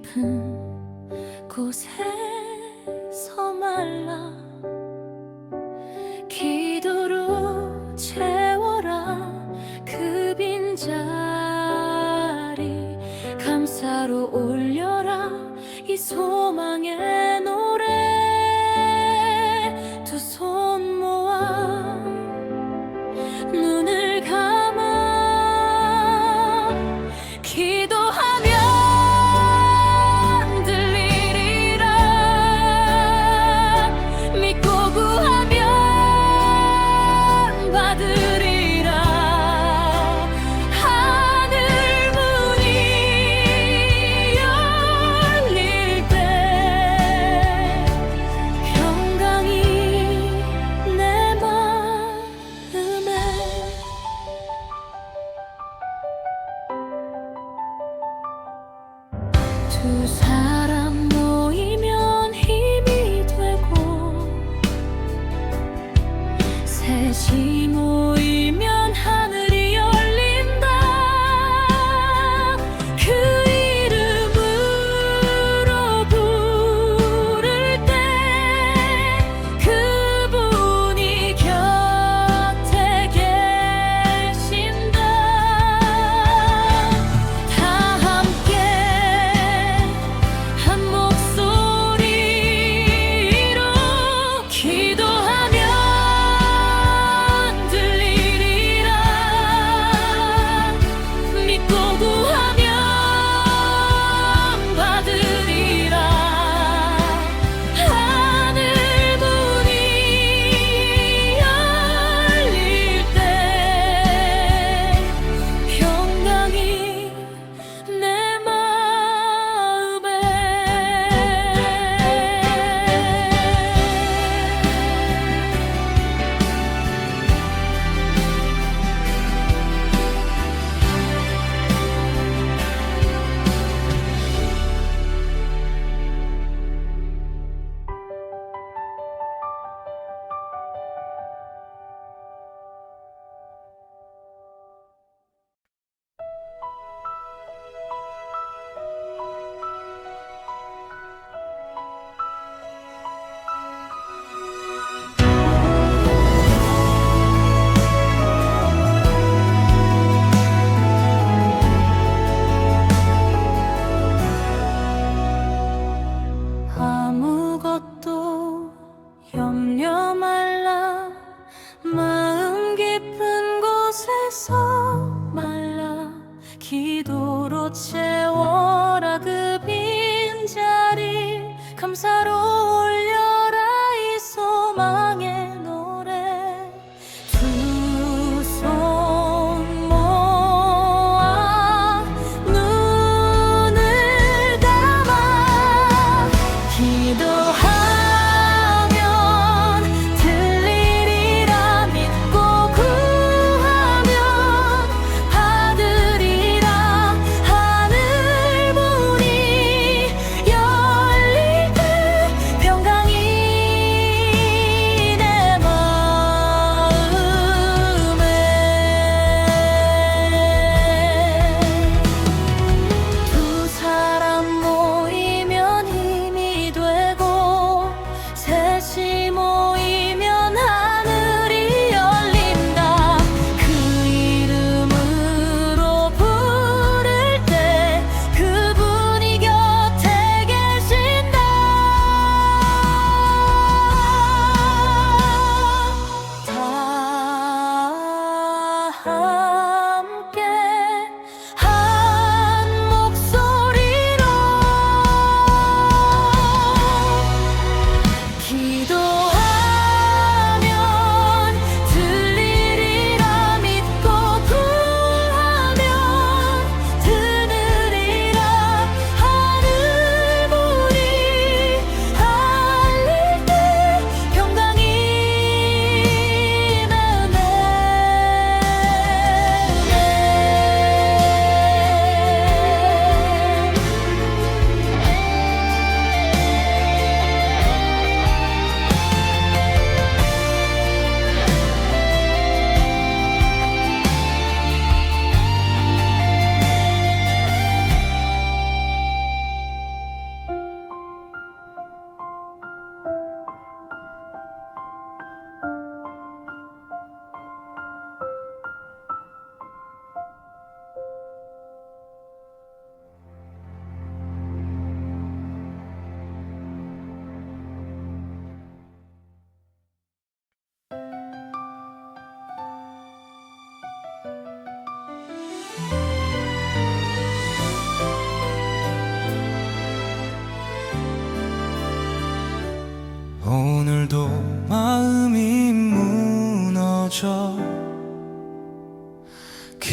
깊은 곳에서 말라 기도로 채워라 그 빈자리 감사로 올려라 이 소망의 노래 두 손 모아 눈을 감아 기도하면 들리리라 믿고 구하면 받으리라 하늘 문이 열릴 때 평강이 내 마음에 두 사람 모이면 힘이 되고 셋이 모이면 하늘이 열린다 그 이름으로 부를 때 그분이 곁에 계신다 다 함께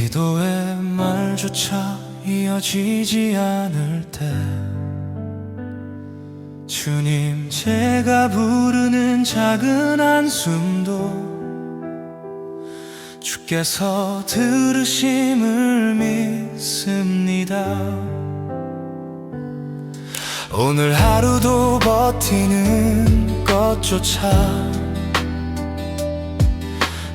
기도의 말조차 이어지지 않을 때 주님, 제가 부르는 작은 한숨도 주께서 들으심을 믿습니다. 오늘 하루도 버티는 것조차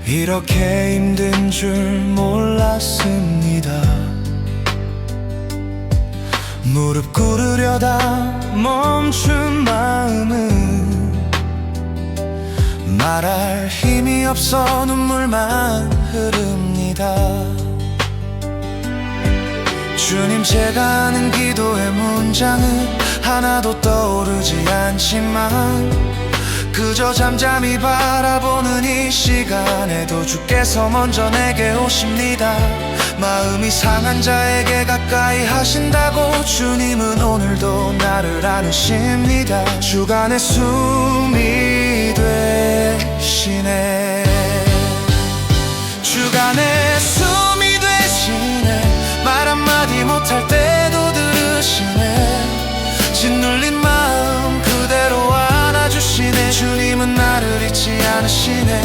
이렇게 힘든 줄 몰랐습니다. 무릎 꿇으려다 멈춘 마음은 말할 힘이 없어 눈물만 흐릅니다. 주님, 제가 하는 기도의 문장은 하나도 떠오르지 않지만 그저 잠잠히 바라보는 이 시간에도 주께서 먼저 내게 오십니다. 마음이 상한 자에게 가까이 하신다고 주님은 오늘도 나를 안으십니다. 주간의 숨이 되시네. 주간의 숨이 되시네. 말 한마디 못할 때도 들으시네. 짓눌린 마음 그대로 안아주시네. 주님은 나를 잊지 않으시네.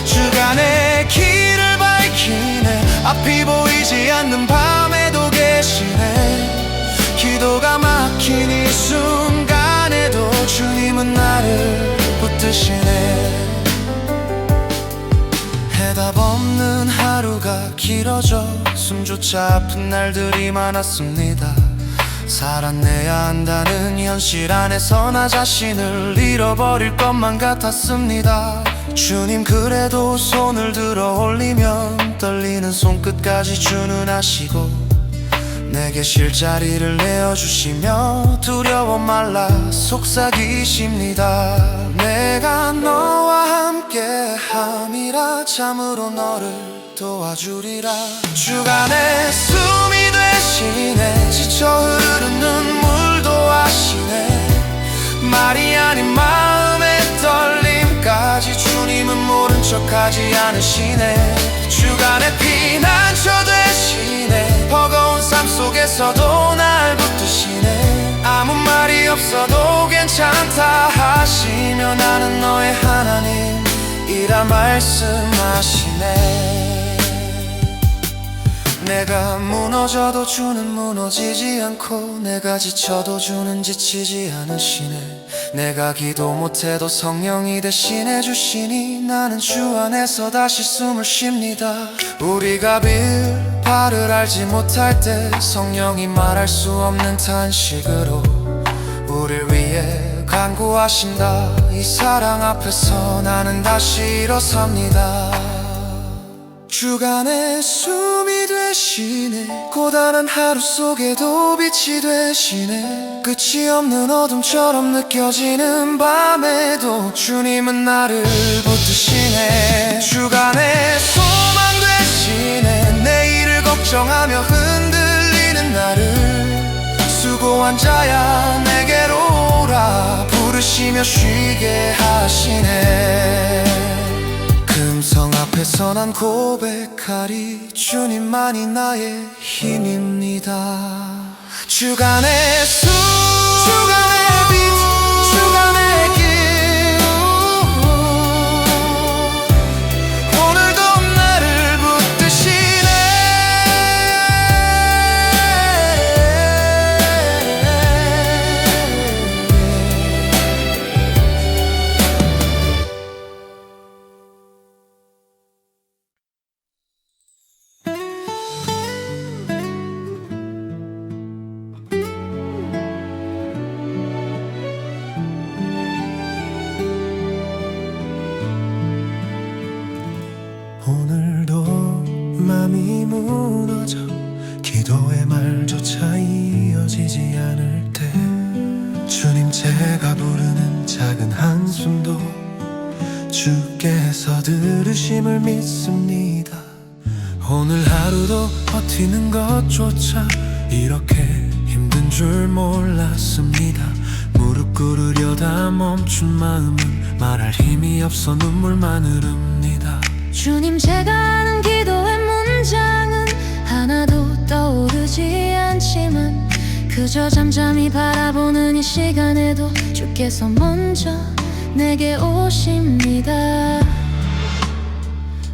주간의 길을 밝히네. 앞이 보이지 않는 밤에도 계시네. 기도가 막힌 이 순간에도 주님은 나를 붙드시네. 해답 없는 하루가 길어져 숨조차 아픈 날들이 많았습니다. 살아내야 한다는 현실 안에서 나 자신을 잃어버릴 것만 같았습니다. 주님, 그래도 손을 들어 올리면 떨리는 손끝까지 주는 아시고 내게 쉴 자리를 내어주시며 두려워 말라 속삭이십니다. 내가 너와 함께함이라 잠으로 너를 도와주리라. 주간의 숨이 되시네. 지쳐 흐르는 눈물도 아시네. 말이 아닌 마음의 떨림까지 주님은 모른 척하지 않으시네. 주간의 피난처 되시네. 버거운 삶 속에서도 날 붙드시네. 아무 말이 없어도 괜찮다 하시며 나는 너의 하나님이라 말씀하시네. 내가 무너져도 주는 무너지지 않고 내가 지쳐도 주는 지치지 않으시네. 내가 기도 못해도 성령이 대신해 주시니 나는 주 안에서 다시 숨을 쉽니다. 우리가 빌바를 알지 못할 때 성령이 말할 수 없는 탄식으로 우릴 위해 간구하신다. 이 사랑 앞에서 나는 다시 일어섭니다. 주간의 숨이 되시네. 고단한 하루 속에도 빛이 되시네. 끝이 없는 어둠처럼 느껴지는 밤에도 주님은 나를 붙드시네. 주간의 소망 되시네. 내일을 걱정하며 흔들리는 나를 수고한 자야 내게로 오라 부르시며 쉬게 하시네. 금성 앞에서 난 고백하리 주님만이 나의 힘입니다. 주간의 숨, 주간의 빛, 주간의 길 오늘도 나를 붙드시네. 오늘도 맘이 무너져 기도의 말조차 이어지지 않을 때 주님, 제가 부르는 작은 한숨도 주께서 들으심을 믿습니다. 오늘 하루도 버티는 것조차 이렇게 힘든 줄 몰랐습니다. 무릎 꿇으려다 멈춘 마음은 말할 힘이 없어 눈물만 흐릅니다. 주님, 제가 하는 기도의 문장은 그저 잠잠히 바라보는 이 시간에도 주께서 먼저 내게 오십니다.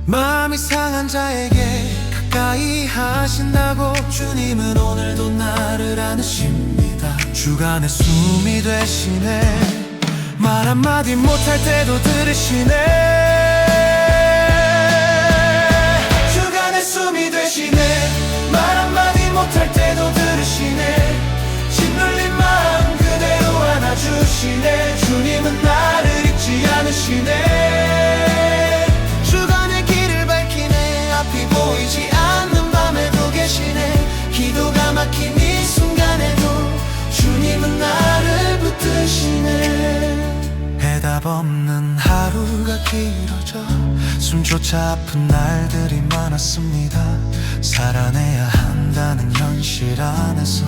마음이 상한 자에게 가까이 하신다고 주님은 오늘도 나를 안으십니다. 주간의 숨이 되시네. 말 한마디 못할 때도 들으시네. 주간의 숨이 되시네. 말 한마디 못할 때도 들으시네. 짓눌린 마음 그대로 안아주시네. 주님은 나를 잊지 않으시네. 주간의 길을 밝히네. 앞이 보이지 않는 밤에도 계시네. 기도가 막힌 이 순간에도 주님은 나를 붙드시네. 해답 없는 하루가 길어져 숨조차 아픈 날들이 많았습니다. 살아내야 한다는 현실 안에서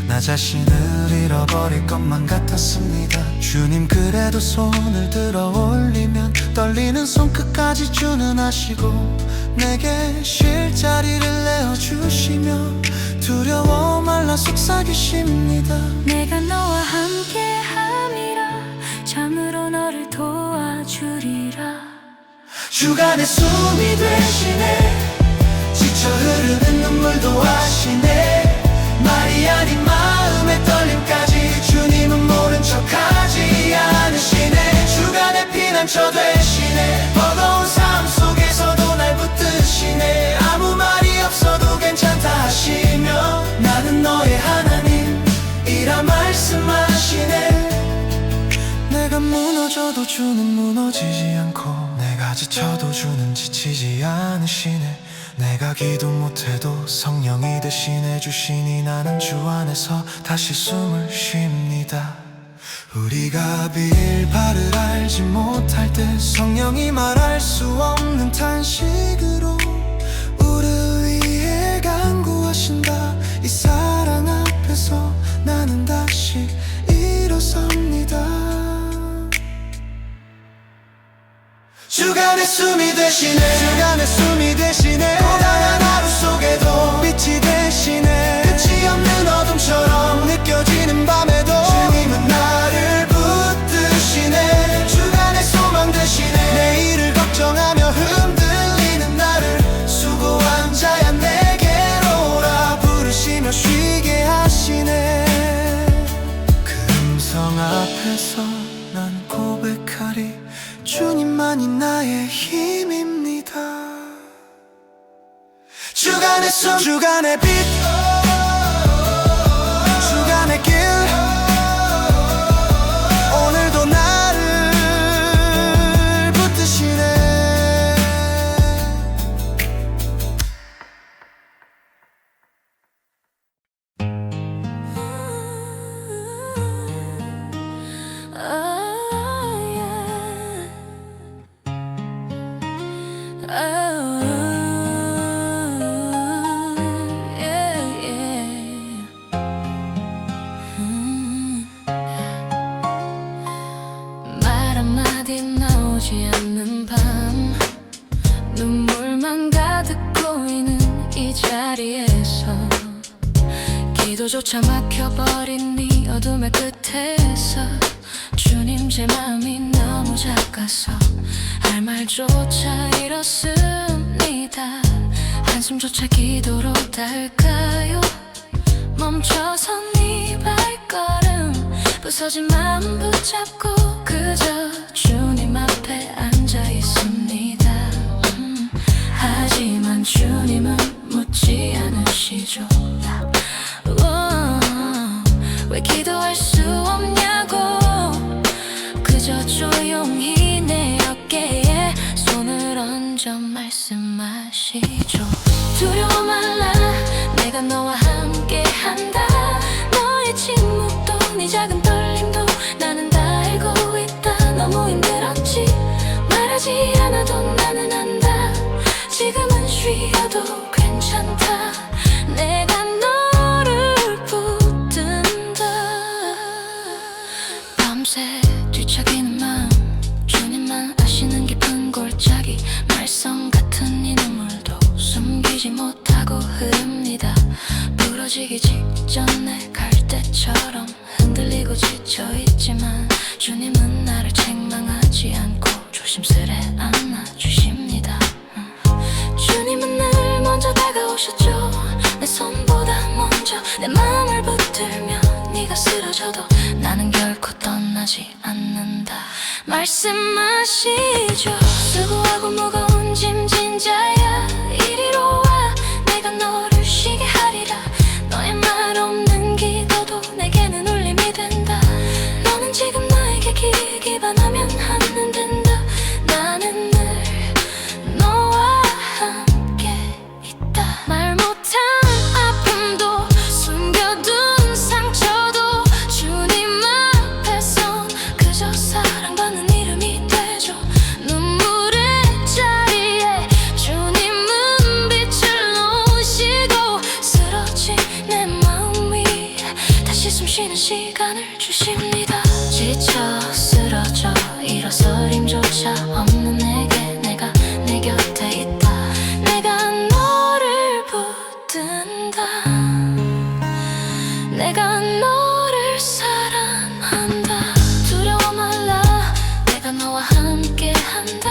나 자신을 잃어버릴 것만 같았습니다. 주님 그래도 손을 들어 올리면 떨리는 손끝까지 주는 아시고 내게 쉴 자리를 내어주시며 두려워 말라 속삭이십니다. 내가 너와 함께함이라 참으로 너를 도와주리라. 주간의 숨이 되시네. 지쳐 흐르는 눈물도 아시네. 말이 아닌 마음의 떨림까지 주님은 모른 척하지 않으시네. 주간의 피난처 되시네. 버거운 삶 속에서도 날 붙드시네. 아무 말이 없어도 괜찮다 하시며 나는 너의 하나님이라 말씀하시네. 내가 무너져도 주는 무너지지 않고 내가 지쳐도 주는 지치지 않으시네. 내가 기도 못해도 성령이 대신해 주시니 나는 주 안에서 다시 숨을 쉽니다. 우리가 빌바를 알지 못할 때 성령이 말할 수 없는 탄식으로 우리를 위해 간구하신다. 이 사랑 앞에서 나는 다시 일어섭니다. 주간의 숨이 되시네. 주간의 숨이 되시네. 고단한 하루 속에도 빛이 되시네. 끝이 없는 어둠처럼 느껴지는 밤에도 주님은 나를 붙드시네. 주간의 소망 되시네. 내일을 걱정하며 흔들리는 나를 수고한 자야 내게로 오라 부르시며 쉬게 하시네. 그 음성 앞에서 난 고백하리. 주님만이 나의 힘입니다. 주간의 숨, 주간의 빛, 주간의 길, 오늘도 나를 붙드시네. 말 한마디 나오지 않는 밤 눈물만 가득 고이는 이 자리에서 기도조차 막혀버린 이 어둠의 끝에서 주님 제 마음이 너무 작아서 할 말조차 잃었습니다. 한숨조차 기도로 닿을까요? 멈춰선 이 발걸음 부서진 마음 붙잡고 그저 주님 앞에 앉아 있습니다. 하지만 주님은 묻지 않으시죠. 왜 기도할 수 없냐고 그저 조용히 내 어깨에 손을 얹어 말씀하시죠. 두려워 말라 내가 너와 함께 한다. 너의 침묵도 네 작은 떨림도 나는 다 알고 있다. 너무 힘들었지 말하지 않아도 나는 안다. 지금은 쉬어도 괜찮다. 내가 너를 붙든다. 밤새 뒤척이는 마음 주님만 아시는 깊은 골짜기 말썽 같은 이 눈물도 숨기지 못하고 흐릅니다. 부러지기 직전에 갈 때처럼 흔들리고 지쳐있지만 주님은 나를 책망하지 않고 조심스레 안아주십니다. 주님은 늘 먼저 다가오셨죠. 내 손보다 먼저 내 마음을 붙들며 네가 쓰러져도 나는 결코 떠나지 않는다 말씀하시죠. 수고하고 무거운 짐진 자야 이리로 와 내가 너를 쉬게 하리라. 너의 말 없는 기도도 내게는 울림이 된다. 너는 지금 나에게 기반하면 하면 된다. 나는 늘 너와 함께 있다. 말 못한 아픔도 숨겨둔 상처도 주님 앞에선 그저 사랑받는 이름이 되죠. 눈물의 자리에 주님은 빛을 놓으시고 쓰러진 내 마음이 다시 숨쉬는 시간을 주십니다. 지쳐 쓰러져 일어설 힘조차 없는 내게 내가 내 곁에 있다. 내가 너를 붙든다. 내가 너를 사랑한다. 두려워 말라 내가 너와 함께 한다.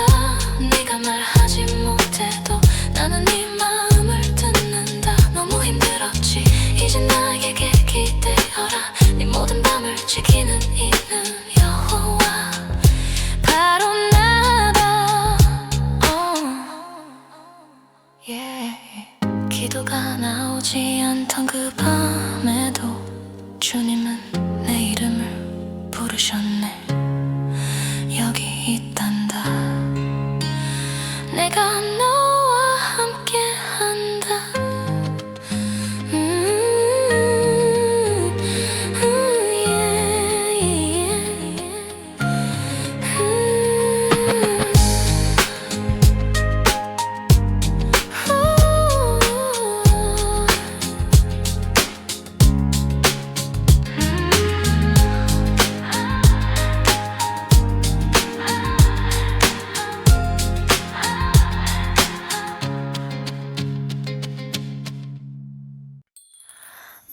네가 말하지 못해도 나는 네 마음을 듣는다. 너무 힘들었지 이제 나에게 기대어라. 네 모든 밤을 지키는 이는 여호와 바로 나다. 기도가 나오지 않던 그 밤에도 주님은 내 이름을 부르셨네. 여기 있단다. 내가 너와 함께 한다.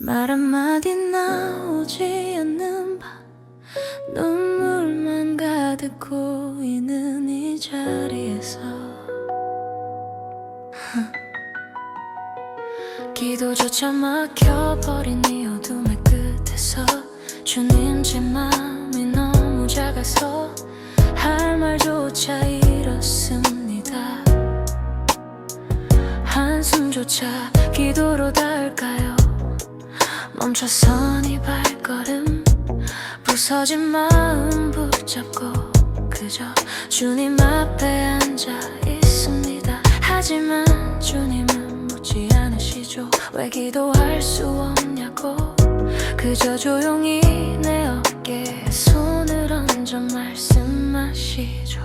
말 한마디 나오지 않는 밤 눈물만 가득 고이는 이 자리에서 기도조차 막혀버린 이 어둠의 끝에서 주님 제 맘이 너무 작아서 할 말조차 잃었습니다. 한숨조차 기도로 닿을까요? 멈춰선 이 발걸음 부서진 마음 붙잡고 그저 주님 앞에 앉아 있습니다. 하지만 주님은 묻지 않으시죠. 왜 기도할 수 없냐고 그저 조용히 내 어깨에 손을 얹어 말씀하시죠.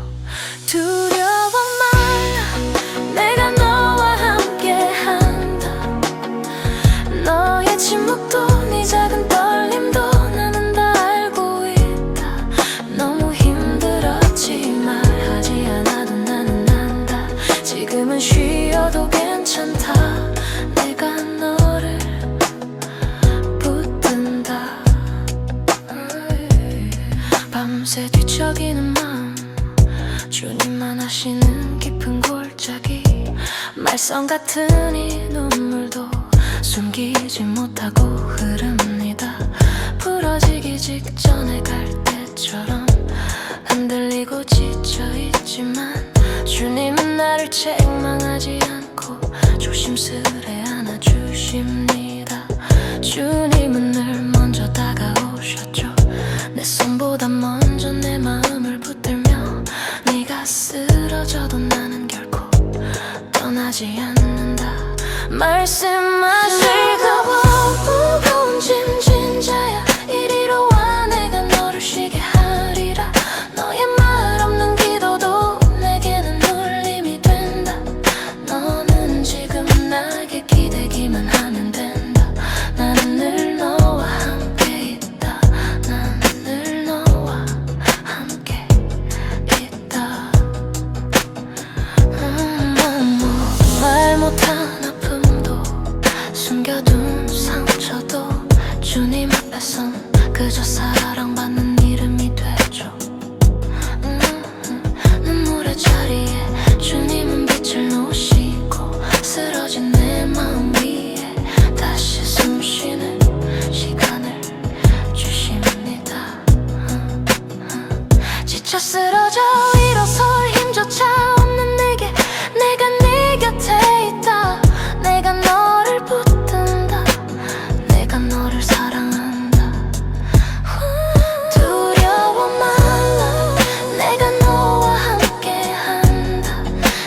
두려워 말라 내가 너와 함께 한다. 너의 침묵도 네 작은 떨림도 나는 다 알고 있다. 너무 힘들었지 말하지 않아도 나는 안다. 지금은 쉬어도 괜찮다. 내가 너를 붙든다. 밤새 뒤척이는 마음 주님만 하시는 깊은 골짜기 말썽 같은 이 눈물도 숨기지 못하고 흐릅니다. 부러지기 직전에 갈 때처럼 흔들리고 지쳐있지만 주님은 나를 책망하지 않고 조심스레 안아주십니다. 주님은 늘 먼저 다가오셨죠. 내 손보다 먼저 내 마음을 붙들며 네가 쓰러져도 나는 결코 떠나지 않는다 말씀하실까봐. 무거운 짐진 자야 이리로 와 내가 너를 쉬게 하리라. 너의 말 없는 기도도 내게는 울림이 된다. 너는 지금 나에게 기대기만 하면 된다. 나는 늘 너와 함께 있다. 나는 늘 너와 함께 있다. 말 못한 아픔도 숨겨둔 입에선 그저 사랑받는 이름이 되죠. 눈물의 자리에 주님은 빛을 놓으시고 쓰러진 내 마음 위에 다시 숨쉬는 시간을 주십니다. 지쳐 쓰러져 일어설 힘조차 없는 내게 내가 네 곁에 있다. 내가 너를 붙든다. 내가 너를 사랑한다. 두려워 말라. 내가 너와 함께한다.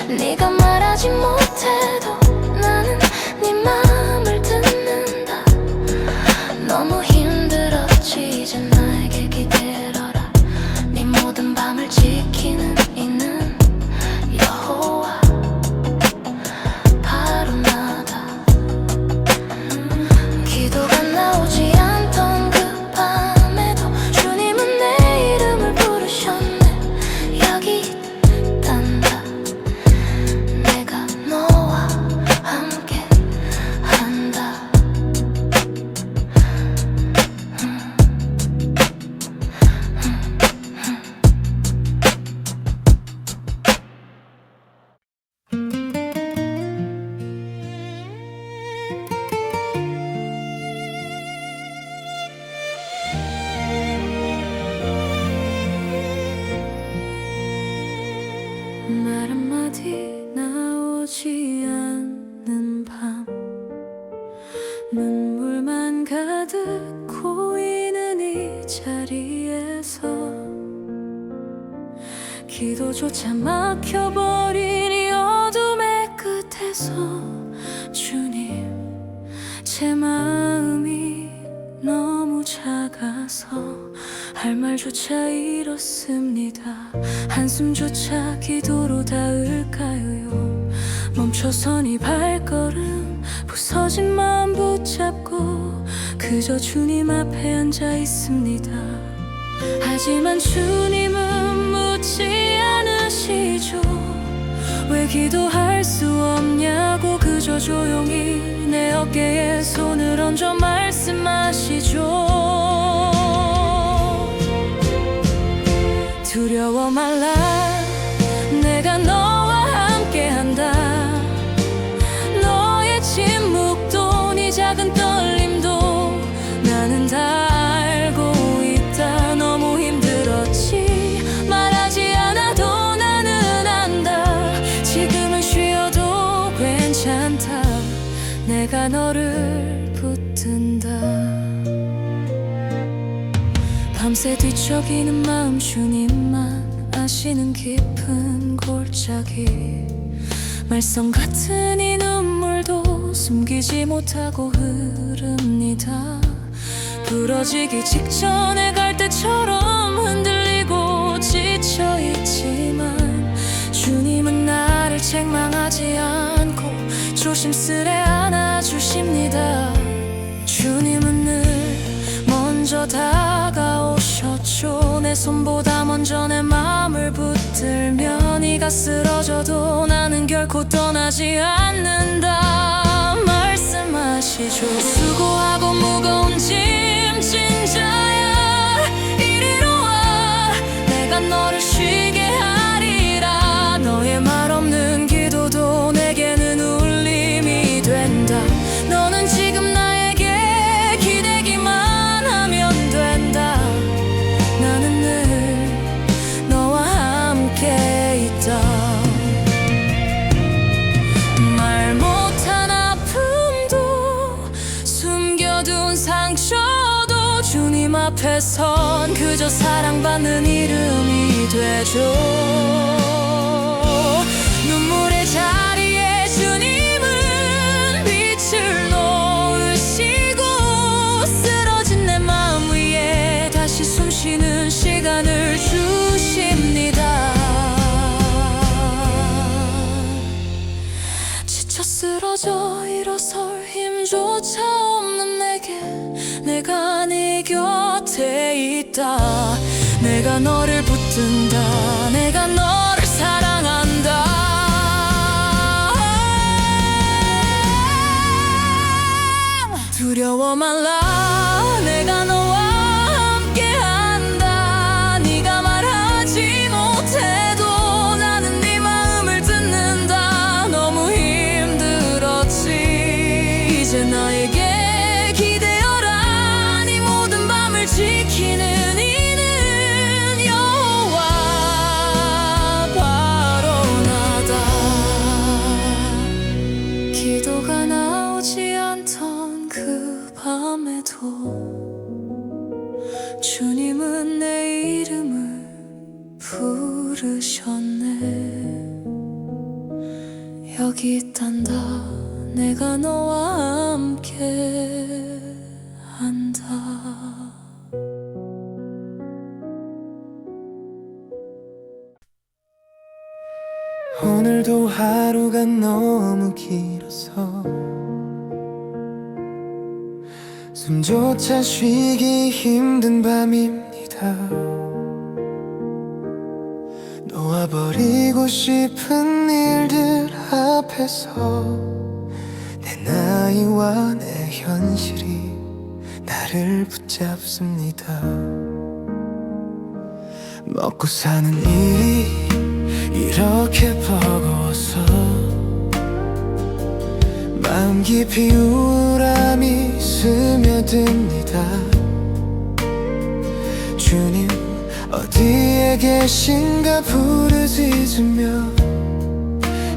네가 말하지 못해도 나는 네 맘을 듣는다. 너무 힘들었지 이제 나에게 기대러라. 네 모든 밤을 지키는 이는 여호와 바로 나다. 기도가 나오지 않던 그 밤에도 주님은 내 이름을 부르셨네. 여기 있단다. 내가 너와 함께 한다. 말 한마디 나오지 않는 밤 눈물만 가득 고이는 이 자리에서 기도조차 막혀버린 이 어둠의 끝에서 주님 제 마음이 너무 작아서 할 말조차 잃었습니다. 한숨조차 기도로 닿을까요? 멈춰선 이 발걸음 부서진 마음 붙잡고 그저 주님 앞에 앉아 있습니다. 하지만 주님은 묻지 않으시죠. 왜 기도할 수 없냐고 그저 조용히 내 어깨에 손을 얹어 말씀하시죠. 두려워 말라. 내가 너와 함께한다. 너의 침묵도 네 작은 떨림도 나는 다 알고 있다. 너무 힘들었지 말하지 않아도 나는 안다. 지금은 쉬어도 괜찮다. 내가 너를 붙든다. 밤새 뒤척이는 마음 주님만 아시는 깊은 골짜기. 말썽 같은 이 눈물도 숨기지 못하고 흐릅니다. 부러지기 직전에 갈 때처럼 흔들리고 지쳐있지만 주님은 나를 책망하지 않고 조심스레 안아주십니다. 주님은 늘 먼저 다가오셨죠. 내 손보다 먼저 내 마음을 붙들며 네가 쓰러져도 나는 결코 떠나지 않는다 말씀하시죠. 수고하고 무거운 짐 진 자야 이리로 와. 내가 너를 쉬게 하리라. 너의 말 없는 기도도 내게는 울림이 된다. 너는 지금 나에게 기대기만 하면 된다. 나는 늘 너와 함께 있다. 말 못한 아픔도 숨겨둔 상처도 주님 앞에선 그저 사랑받는 이름이 되죠. 눈물의 자리에 주님은 빛을 놓으시고 쓰러진 내 마음 위에 다시 숨쉬는 시간을 주십니다. 지쳐 쓰러져 일어설 힘조차 없는 내게 내가 네 곁에 있다. 내가 너를 붙든다. 내가 너를 사랑한다. 두려워 말라. 내가 너와 밤에도 주님은 내 이름을 부르셨네. 여기 있단다. 내가 너와 함께 한다. 오늘도 하루가 너무 길어서 숨조차 쉬기 힘든 밤입니다. 놓아버리고 싶은 일들 앞에서 내 나이와 내 현실이 나를 붙잡습니다. 먹고 사는 일이 이렇게 버거워서 마음 깊이 우울함이 스며듭니다. 주님 어디에 계신가 부르짖으며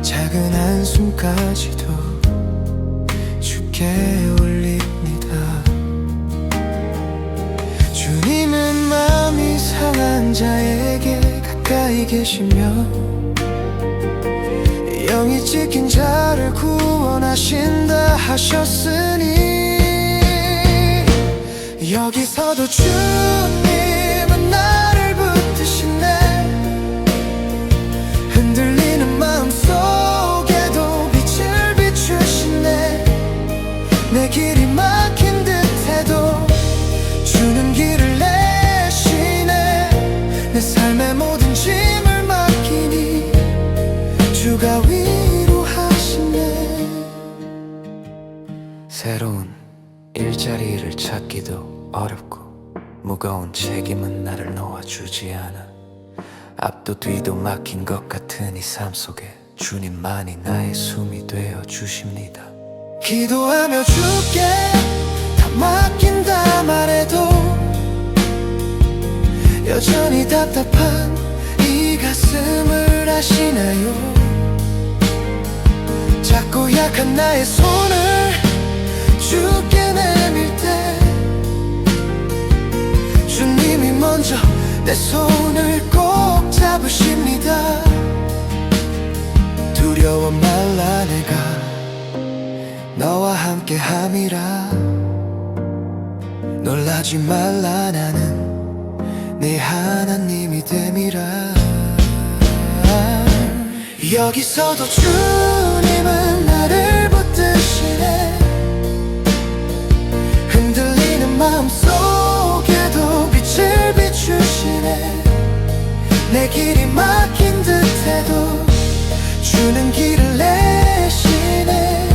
작은 한숨까지도 주께 올립니다. 주님은 마음이 상한 자에게 가까이 계시며 영이 찢긴 자를 구원하신다 하셨으니 여기서도 주님은 나를 붙드시네. 흔들리는 마음속에도 빛을 비추시네. 내 길이 막힌 듯해도 주는 길을 내시네. 내 삶의 모든 짐을 맡기니 주가 위로하시네. 새로운 일자리를 찾기도 어렵고 무거운 책임은 나를 놓아주지 않아. 앞도 뒤도 막힌 것 같은 이 삶 속에 주님만이 나의 숨이 되어 주십니다. 기도하며 주께 다 맡긴다 말해도 여전히 답답한 이 가슴을 아시나요? 작고 약한 나의 손을 주께 내밀 때 주님이 먼저 내 손을 꼭 잡으십니다. 두려워 말라 내가 너와 함께 함이라. 놀라지 말라 나는 네 하나님이 됨이라. 여기서도 주님은 나를 붙드시네. 흔들리는 마음속에도 빛을 비추시네. 내 길이 막힌 듯해도 주는 길을 내시네.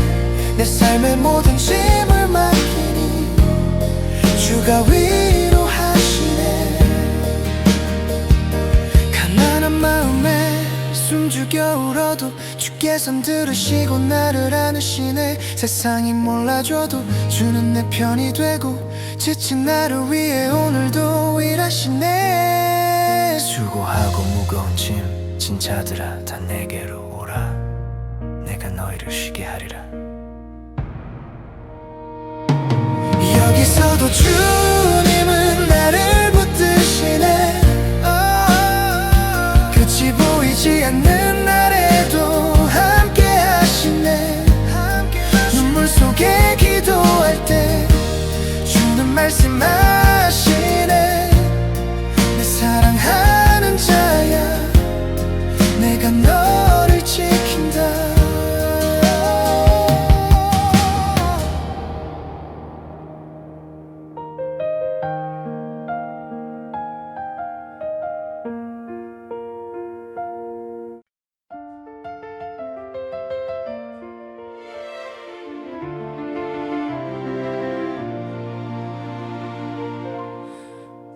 내 삶의 모든 짐을 맡기니 주가 위로하시네. 가난한 마음에 숨죽여 울어도 주께선 들으시고 나를 안으시네. 세상이 몰라줘도 주는 내 편이 되고 지친 나를 위해 오늘도 일하시네. 수고하고 무거운 짐진 자들아 다 내게로 오라. 내가 너희를 쉬게 하리라. 여기서도 주님은 나를 붙드시네. 끝이 보이지 않는 날에도 함께 하시네. 눈물 속에 기도할 때 주는 말씀하시네. 내 사랑하는 자야 내가 너를 지킨다.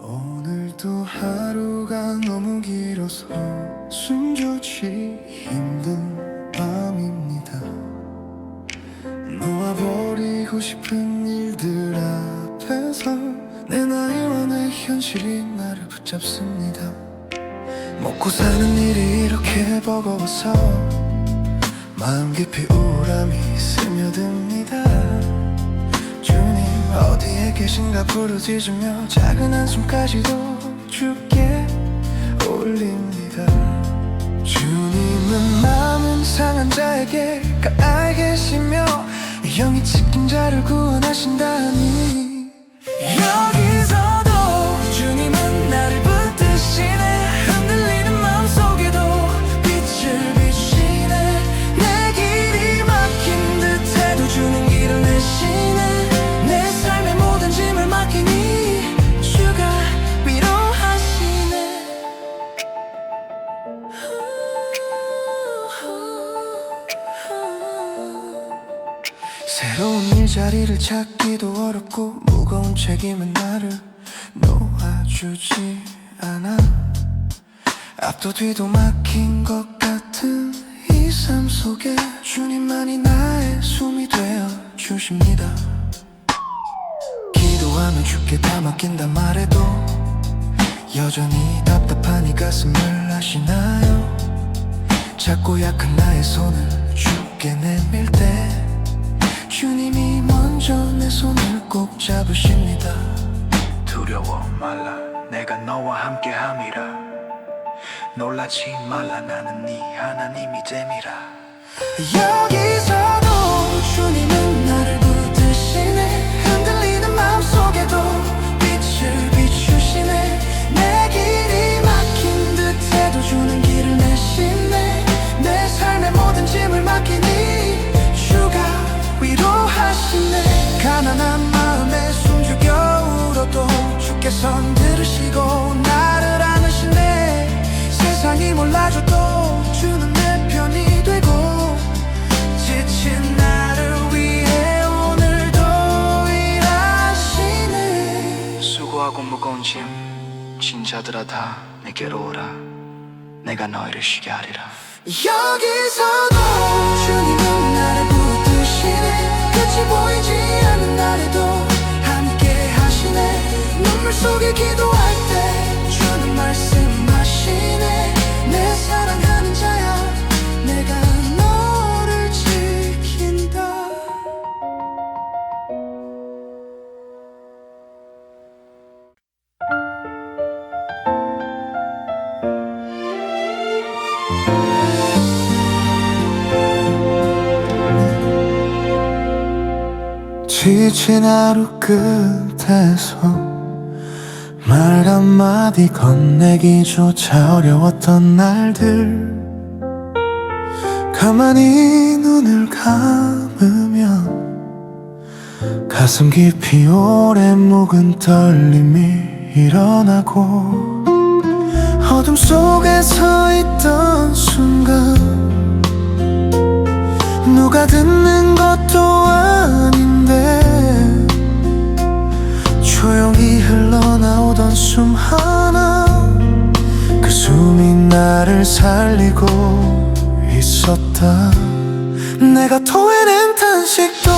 오늘도 하루가 너무 길어서 숨조치 힘든 밤입니다. 놓아버리고 싶은 일들 앞에서 내 나이와 내 현실이 나를 붙잡습니다. 먹고 사는 일이 이렇게 버거워서 마음 깊이 우울함이 스며듭니다. 주님 어디 계신가 부르짖으며 작은 한숨까지도 주께 올립니다. 주님은 마음은 상한 자에게 가까이 계시며 영이 지킨 자를 구원하신다니 여기서도 주님은 나를 붙드시네. 흔들리는 마음속에도 빛을 비추시네. 내 길이 막힌 듯해도 주는 길을 내시네. 내 삶의 모든 짐을 맡기니 주가 위로하시네. 새로운 일자리를 찾기도 어렵고 무거운 책임은 나를 놓아주지 않아. 앞도 뒤도 막힌 것 같은 이 삶 속에 주님만이 나의 숨이 되어 주십니다. 기도하면 주께 다 맡긴단 말해도 여전히 답답한 이 가슴을 아시나요? 작고 약한 나의 손을 주께 내밀 때 주님이 먼저 내 손을 꼭 잡으십니다. 두려워 말라 내가 너와 함께함이라. 놀라지 말라 나는 네 하나님이 됨이라. 여기서도 주님은 나를 붙드시네. 흔들리는 마음속에도 빛을 비추시네. 내 길이 막힌 듯해도 주는 길을 내시네. 내 삶의 모든 짐을 맡기니 주가 위로하시네. 가난한 마음에 숨죽여 울어도 주께선 들으시고 나를 안으시네. 세상이 몰라줘도 주는 내 편이 되고 지친 나를 위해 오늘도 일하시네. 수고하고 무거운 짐진 자들아 다 내게로 오라. 내가 너희를 쉬게 하리라. 여기서도 주님은 나를 붙드시네. 끝이 보이지 않는 날에도 함께 하시네. 눈물 속에 기도할 때 주는 말씀하시네. 내 사랑하는 자야 내가 너를 지킨다. 지친 하루 끝에서 말 한마디 건네기조차 어려웠던 날들 가만히 눈을 감으면 가슴 깊이 오래 묵은 떨림이 일어나고 어둠 속에 서 있던 순간 누가 듣는 것도 아닌데 조용히 흘러나오던 숨 하나 그 숨이 나를 살리고 있었다. 내가 토해낸 탄식도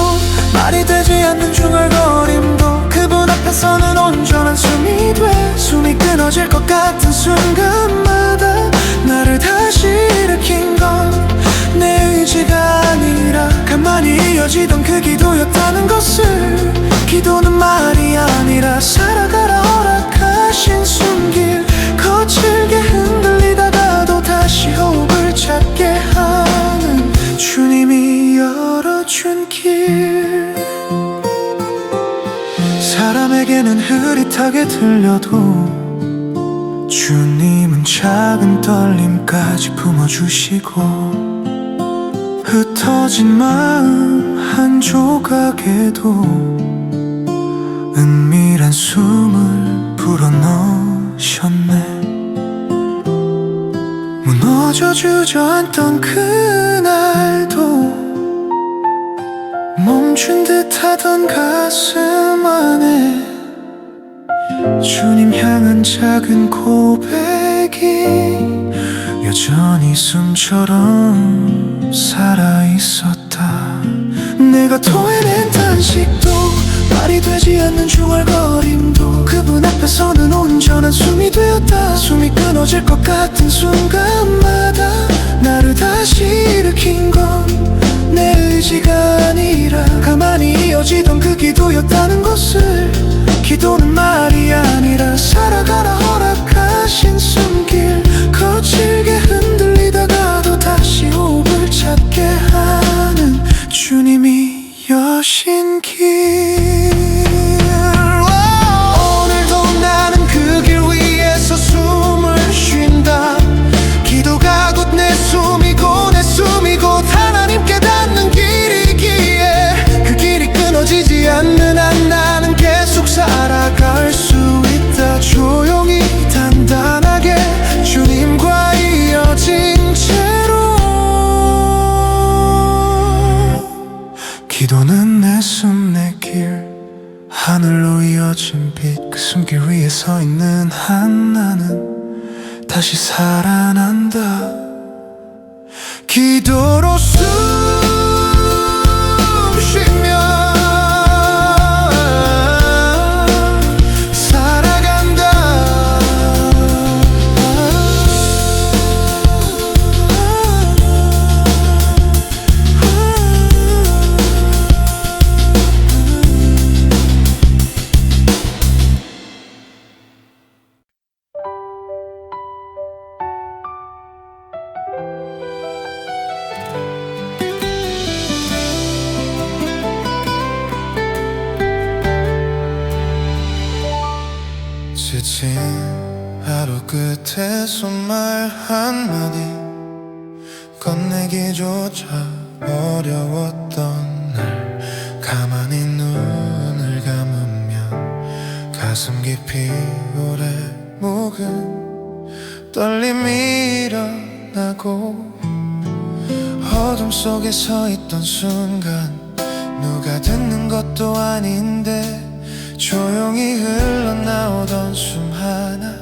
말이 되지 않는 중얼거림도 그분 앞에서는 온전한 숨이 돼. 숨이 끊어질 것 같은 순간마다 나를 다시 일으킨 건 내 의지가 아니라 가만히 이어지던 그 기도였다는 것을. 기도는 말이 아니라 살아가라 허락하신 숨길. 거칠게 흔들리다가도 다시 호흡을 찾게 하는 주님이 열어준 길. 사람에게는 흐릿하게 들려도 주님은 작은 떨림까지 품어주시고 흩어진 마음 한 조각에도 은밀한 숨을 불어넣으셨네. 무너져 주저앉던 그날도 멈춘 듯하던 가슴 안에 주님 향한 작은 고백이 여전히 숨처럼 살아있었다. 내가 토해낸 탄식도 말이 되지 않는 중얼거림도 그분 앞에서는 온전한 숨이 되었다. 숨이 끊어질 것 같은 순간마다 나를 다시 일으킨 건 내 의지가 아니라 가만히 이어지던 그 기도였다는 것을. 이어진 길 오늘도 나는 그 길 위에서 숨을 쉰다 기도가 곧 내 숨이고 내 숨이 곧 하나님께 닿는 길이기에 그 길이 끊어지지 않는 한 나는 계속 살아갈 수 있다 조용히 단단하게 주님과 이어진 채로 기도는 내 숨 내 길 하늘로 이어진 빛 그 숨길 위에 서 있는 한 나는 다시 살아난다 기도로 숨 쉬며 살아간다 지친 하루 끝에 손말 한마디 건네기조차 어려웠던 날 가만히 눈을 감으면 가슴 깊이 오래 묵은 떨림이 일어나고 어둠 속에 서 있던 순간 누가 듣는 것도 아닌데 조용히 흘러나오던 숨 하나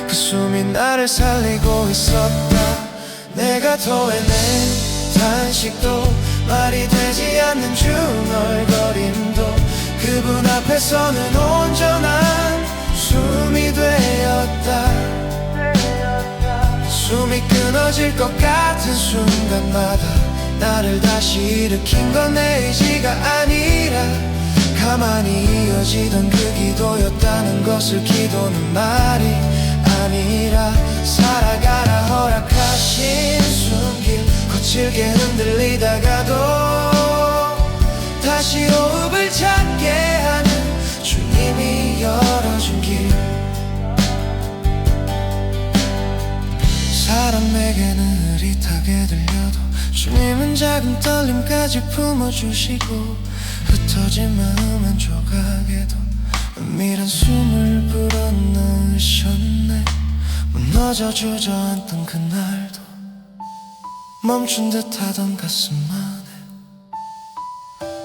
그 숨이 나를 살리고 있었다 내가 토해낸 단식도 말이 되지 않는 중얼거림도 그분 앞에서는 온전한 숨이 되었다 숨이 끊어질 것 같은 순간마다 나를 다시 일으킨 건 내 의지가 아니라 가만히 이어지던 그 기도였다는 것을 기도는 말이 아니라 살아가라 허락하신 숨길 거칠게 흔들리다가도 다시 호흡을 찾게 하는 주님이 열어준 길 사람에게는 흐릿하게 들려도 주님은 작은 떨림까지 품어주시고 흩어진 마음 한 조각에도 은밀한 숨을 불어넣으셨네 무너져 주저앉던 그날도 멈춘 듯하던 가슴 안에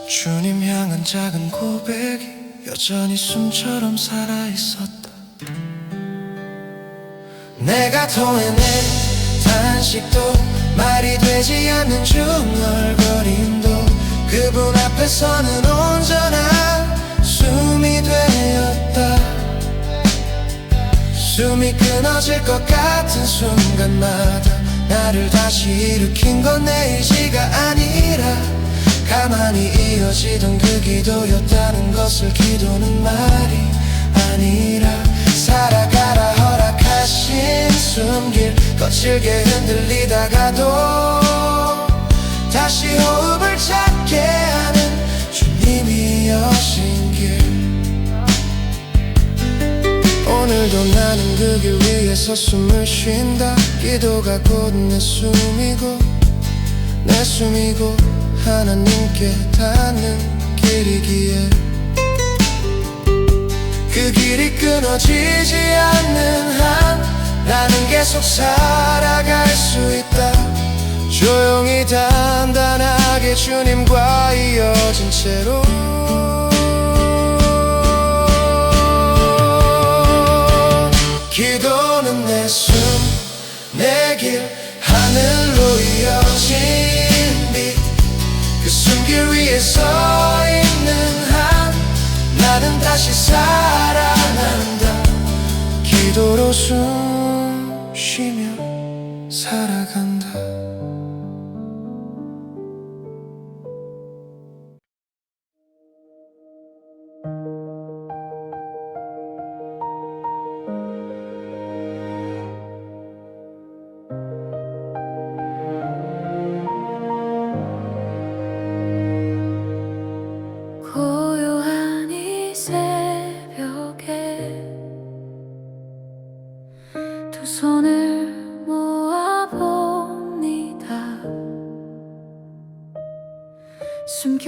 주님 향한 작은 고백이 여전히 숨처럼 살아있었다 내가 토해낸 단식도 말이 되지 않는 중얼거림도 그분 앞에서는 온전한 숨이 되었다 숨이 끊어질 것 같은 순간마다 나를 다시 일으킨 건 내 의지가 아니라 가만히 이어지던 그 기도였다는 것을 기도는 말이 아니라 살아가라 허락하신 숨길 거칠게 흔들리다가도 다시 호흡을 찾게 하는 주님이 여신 길 오늘도 나는 그 길 위에서 숨을 쉰다 기도가 곧 내 숨이고 내 숨이고 하나님께 닿는 길이기에 그 길이 끊어지지 않는 한 나는 계속 살아갈 수 있다 조용히 단단하게 주님과 이어진 채로 기도는 내 숨 내 길 하늘로 이어진 빛 그 숨길 위에 서 있는 한 나는 다시 살아난다 기도로 숨 쉬며 살아간다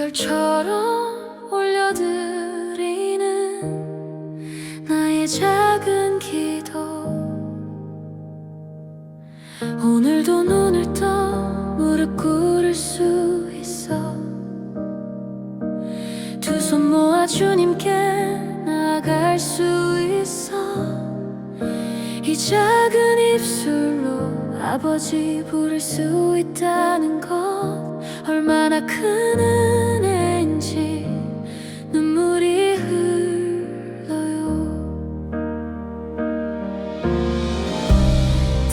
물결처럼 올려드리는 나의 작은 기도. 오늘도 눈을 떠 무릎 꿇을 수 있어. 두 손 모아 주님께 나아갈 수 있어. 이 작은 입술로 아버지 부를 수 있다는 것 얼마나 큰 은혜인지 눈물이 흘러요.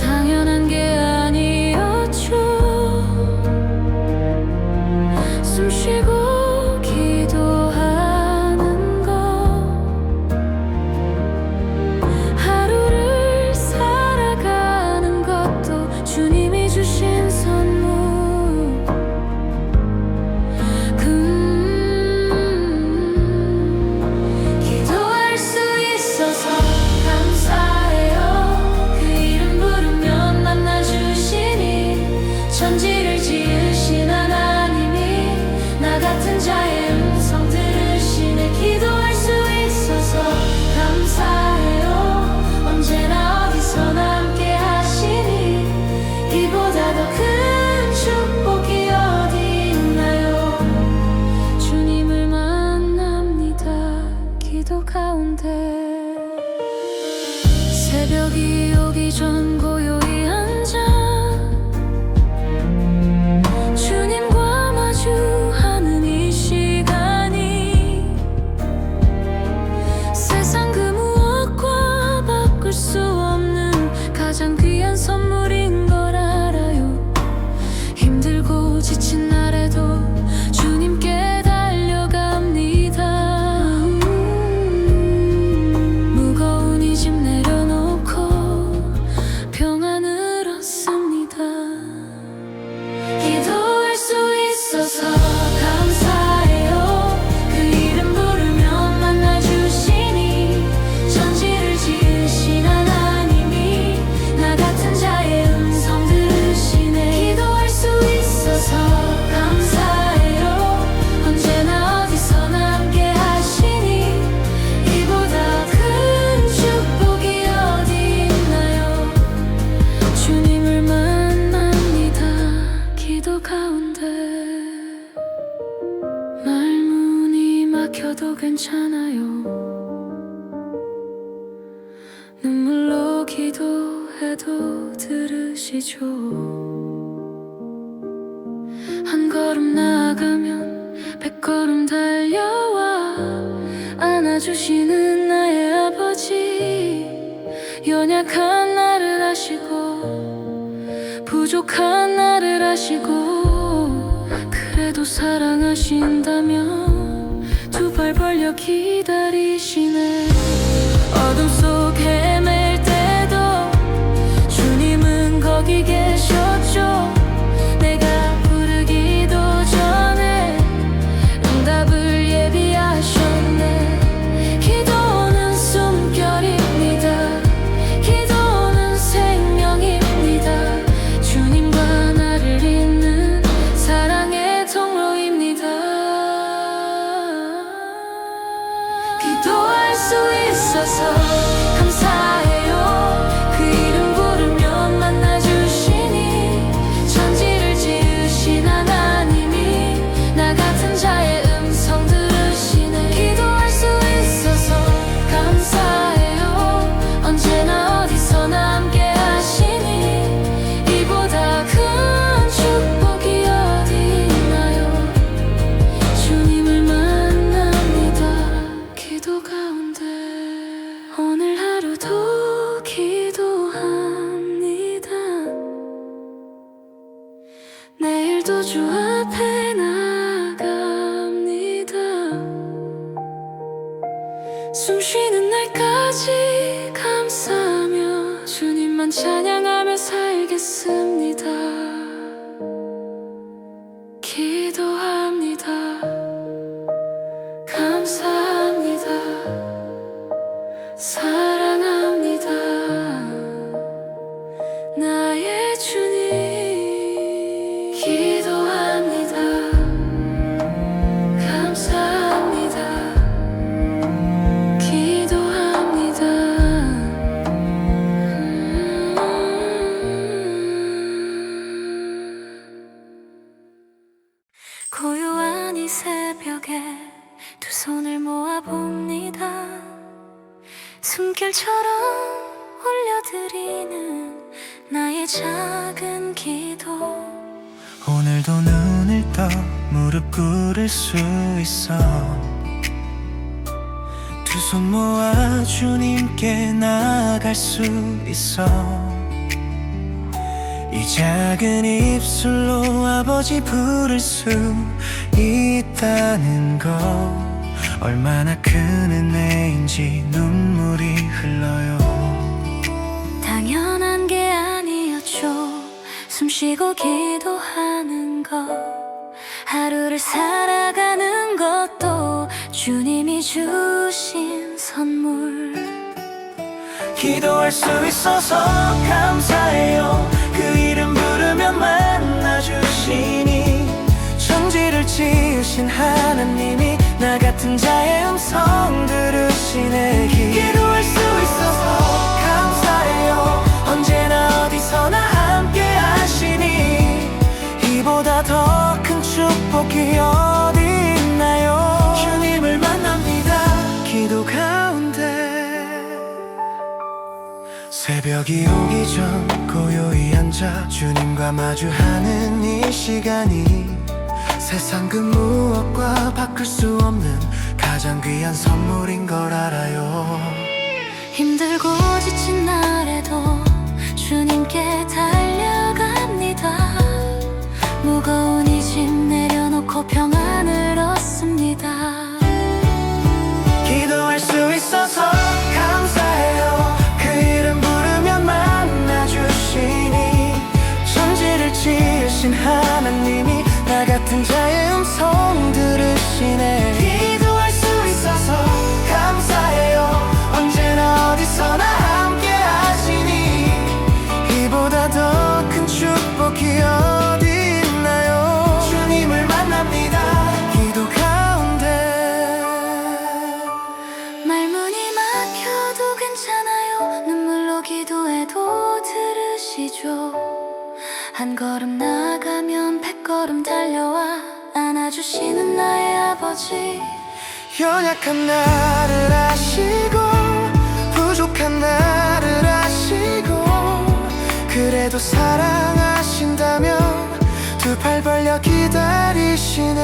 당연한 게 아니었죠. 숨 쉬고 기도하는 것, 하루를 살아가는 것도 주님이 주신 선물. 기도할 수 있어서 감사해요. 그 이름 부르면 만나주시니 천지를 지으신 하나님이 나 같은 자의 음성 들으시네. 기도할 수 있어서 감사해요. 언제나 어디서나 함께 하시니 이보다 더 큰 축복이 어디 있나요. 주님을 만납니다. 기도 가운데 새벽이 오기 전 고요히 앉아 주님과 마주하는 이 시간이 세상 그 무엇과 바꿀 수 없는 가장 귀한 선물인 걸 알아요. 힘들고 지친 날에도 주님께 달려갑니다. 무거운 이 짐 내려놓고 평안을 얻습니다. 기도할 수 있어서 감사해요. 그 이름 부르면 만나주시니 천지를 지으신 하나님이 나 같은 자의 음성 들으시네. 기도할 수 있어서 감사해요. 언제나 어디서나 함께 하시니 이보다 큰 축복이 어디 있나요. 주님을 만납니다. 기도 가운데 말문이 막혀도 괜찮아요. 눈물로 기도해도 들으시죠. 한 걸음 나아가면 100걸음 달려와 안아주시는 나의 아버지. 연약한 나를 아시고 부족한 나를 아시고 그래도 사랑하신다면 두 발 벌려 기다리시네. 어둠 속 헤맬 때도 주님은 거기 계셨죠. 내가 부르기도 전에 응답을 예비하셨네. 기도는 숨결입니다. 기도는 생명입니다. 주님과 나를 잇는 사랑의 통로입니다. 기도할 수 있어서 감사해요. 그 이름 부르면 만나주시니 천지를 지으신 하나님이 나 같은 자의 음성 들으시네. 기도할 수 있어서 감사해요. 언제나 어디서나 함께 하시니 이보다 큰 축복이 어디 있나요. 주님을 만납니다. 기도 가운데 오늘 하루도 기도합니다. 내일도 주 앞에 나갑니다. 숨 쉬는 날까지 감사하며 주님만 찬양하며 살겠습니다. 기도합니다. 감사합니다. 사랑합니다. 나의 주님. 기도합니다. 손을 모아봅니다. 숨결처럼 올려드리는 나의 작은 기도. 오늘도 눈을 떠 무릎 꿇을 수 있어. 두 손 모아 주님께 나아갈 수 있어. 이 작은 입술로 아버지 부를 수 있다는 것, 얼마나 큰 은혜인지 눈물이 흘러요. 당연한 게 아니었죠. 숨쉬고 기도하는 것, 하루를 살아가는 것도 주님이 주신 선물. 기도할 수 있어서 감사해요. 그 이름 부르면 만나주시니 천지를 지으신 하나님이 나 같은 자의 음성 들으시네. 기도할 수 있어서 감사해요. 언제나 어디서나 함께 하시니 이보다 더 큰 축복이 어디 있나요. 주님을 만납니다. 기도 가운데 새벽이 오기 전 고요히 앉아 주님과 마주하는 이 시간이 세상 그 무엇과 바꿀 수 없는 가장 귀한 선물인 걸 알아요. 힘들고 지친 날에도 주님께 달려갑니다. 무거운 이 짐 내려놓고 평안을 얻습니다. 기도할 수 있어서 감사해요. 그 이름 부르면 만나주시니 천지를 지으신 하나님이 나 같은 자의 음성 들으시네. 기도할 수 있어서 감사해요. 언제나 어디서나 함께 하시니 이보다 더 큰 축복이 어디 있나요. 주님을 만납니다. 기도 가운데 말문이 막혀도 괜찮아요. 눈물로 기도해도 들으시죠. 한 걸음 나가면 100걸음 달려와 안아주시는 나의 아버지. 연약한 나를 아시고 부족한 나를 아시고 그래도 사랑하신다면 두 팔 벌려 기다리시네.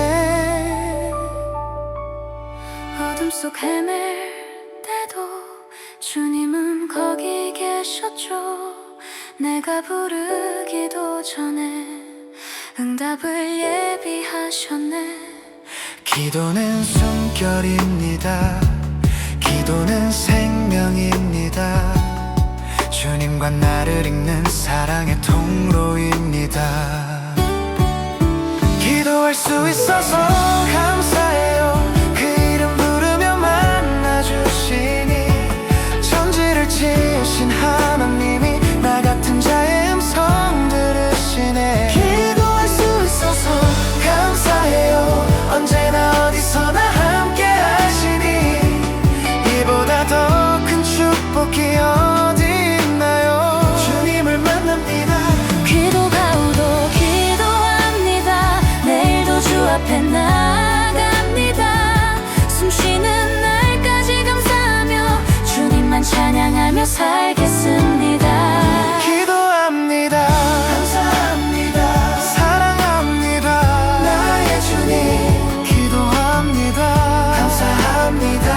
어둠 속 헤맬 때도 주님은 거기 계셨죠. 내가 부르기도 전에 응답을 예비하셨네. 기도는 숨결입니다. 기도는 생명입니다. 주님과 나를 잇는 사랑의 통로입니다. 기도할 수 있어서 감사해요. 그 이름 부르며 만나주시니 천지를 지으신 하나님이 나 같은 자의 음성 들으시네. 기도할 수 있어서 감사해요. 언제나 어디서나 함께 하시니 이보다 더 큰 축복이 어디 있나요. 주님을 만납니다. 기도가 오도 기도합니다. 내일도 주 앞에 나갑니다. 숨쉬는 날까지 감사하며 주님만 찬양하며 살겠습니다. 기도합니다. 감사합니다. 사랑합니다. 나의 주님. 기도합니다. 감사합니다.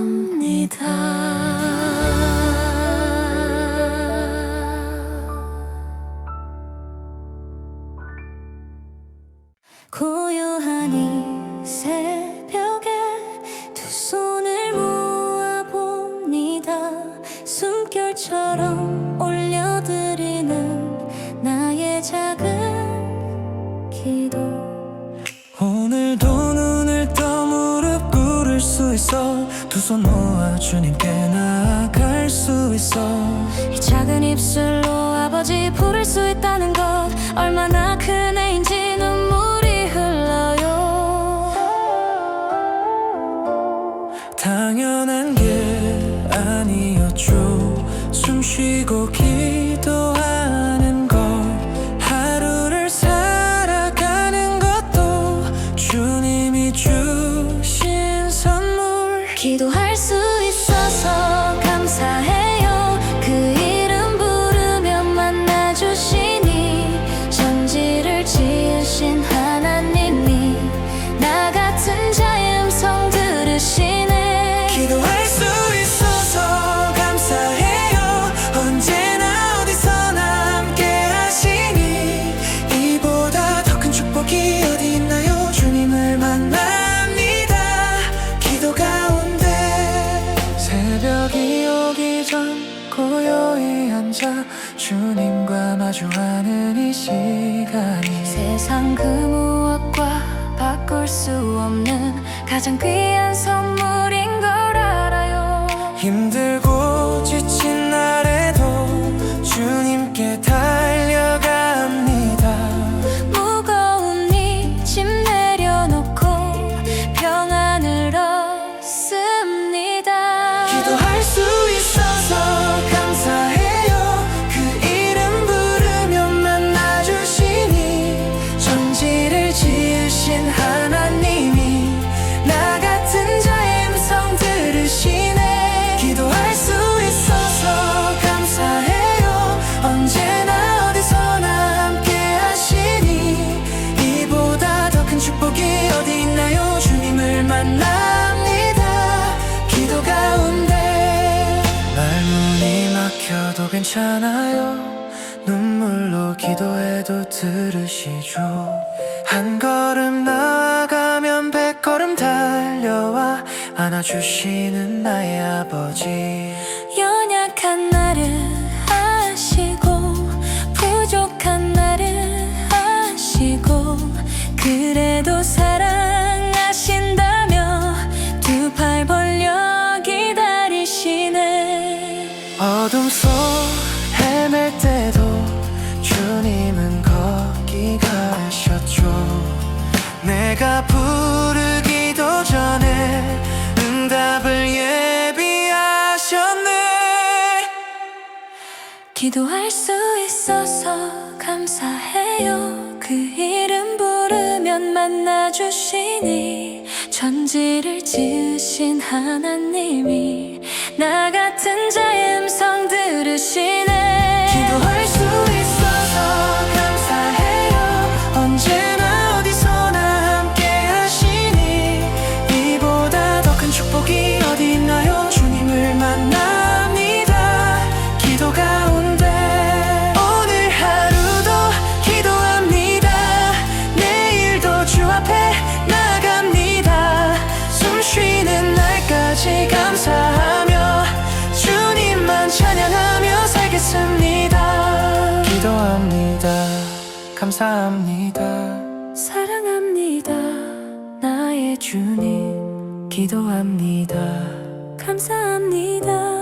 기도합니다. 고요한 이 새벽에 두 손을 모아봅니다. 숨결처럼 올려드리는 나의 작은 기도. 오늘도 눈을 떠 무릎 꿇을 수 있어. 두 손 모아 주님께 나아갈 수 있어. 이 작은 입술로 아버지 부를 수 있다는 것, 얼마나 큰 은혜인지 눈물이 흘러요. 당연한 게 아니었죠. 숨쉬고 기도하는 것, 하루를 살아가는 것도 주님이 주신 선물. 기도할 수 있어서 감사해요. 그 이름 부르면 만나주시니 천지를 지으신 하나님이 나 같은 자의 음성 들으시네. 기도할 수 있어서 감사해요. 언제나 어디서나 함께 하시니 이보다 더 큰 축복이 어디 있나요? 주님을 만납니다. 기도 가운데 새벽이 오기 전 고요히 앉아 주님과 마주하는 이 시간이 세상 그 무엇과 바꿀 수 없는 가장 귀한 선물인 걸 알아요. 힘들고 지친 날에도 주님께 달려갑니다. 무거운 이 짐 내려놓고 평안을 얻습니다. 기도할 수 있어서 감사해요. 그 이름 부르면 만나주시니 천지를 지으신 하나님이 나 같은 자의 음성 들으시네. 기도할 수 있어서 감사해요. 언제나 어디서나 함께 하시니 이보다 더 큰 축복이 어디 있나요? 주님을 만납니다. 기도 가운데 말문이 막혀도 괜찮아요. 눈물로 기도해도 들으시죠. 한 걸음 나아가면 100걸음 달려와 안아주시는 나의 아버지. 연약한 나를 아시고 부족한 나를 아시고 그래도 사랑하신다며 두 팔 벌려 기다리시네. 어둠 속 헤맬 때도 주님은 거기 가셨죠. 내가 부르기도 전에 응답을 예비하셨네. 기도할 수 있어서 감사해요. 그 이름 부르면 만나주시니 천지를 지으신 하나님이 나 같은 자의 음성 들으시네. 기도할 수 있어서 감사해요. 언제나 어디서나 함께 하시니 이보다 더 큰 축복이 어디 있나요? 주님을 만납니다. 기도 가운데 오늘 하루도 기도합니다. 내일도 주 앞에 나갑니다. 숨 쉬는 날까지 감사하며 주님만 찬양하며 살겠습니다. 기도합니다. 감사합니다. 사랑합니다. 나의 주님. 기도합니다. 감사합니다.